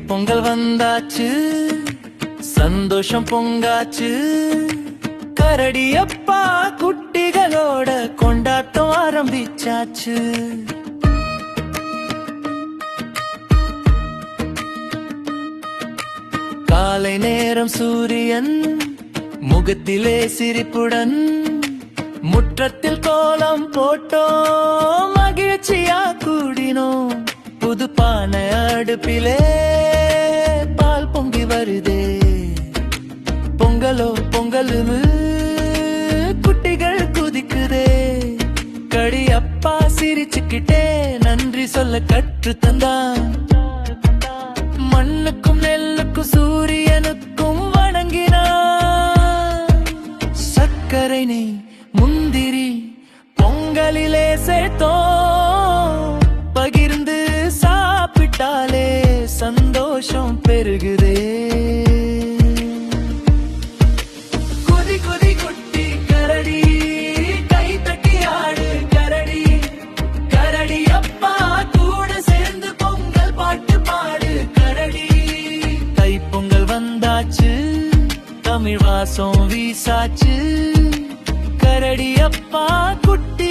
பொங்கல் வந்தாச்சு, சந்தோஷம் பொங்காச்சு. கரடியப்பா குட்டிகளோட கொண்டாட்டம் ஆரம்பிச்சாச்சு. காலை நேரம் சூரியன் முகத்திலே சிரிப்புடன் முற்றத்தில் கோலம் போட்டோம், மகிழ்ச்சியா கூடினோம். புது பானை அடுப்பிலே பால் பொங்கி வருதே, பொங்கலோ பொங்கலுன்னு குட்டிகள் குதிக்குதே. கடியப்பா சிரிச்சுக்கிட்டே நன்றி சொல்ல கற்று தந்தான். மண்ணுக்கும் நெல்லுக்கும் சூரியனுக்கும் வணங்கினான். சர்க்கரை நெய் முந்திரி பொங்கலிலே சேர்த்தோம், பகிர்ந்து சாப்பிட்டாலே சந்தோஷம் பெருகுதே. குதி குதி குட்டி கரடி, கை தட்டி ஆடு கரடி. கரடி அப்பா கூட சேர்ந்து பொங்கல் பாட்டு பாடு கரடி. தை பொங்கல் வந்தாச்சு, தமிழ் வாசம் வீசாச்சு. கரடி அப்பா குட்டி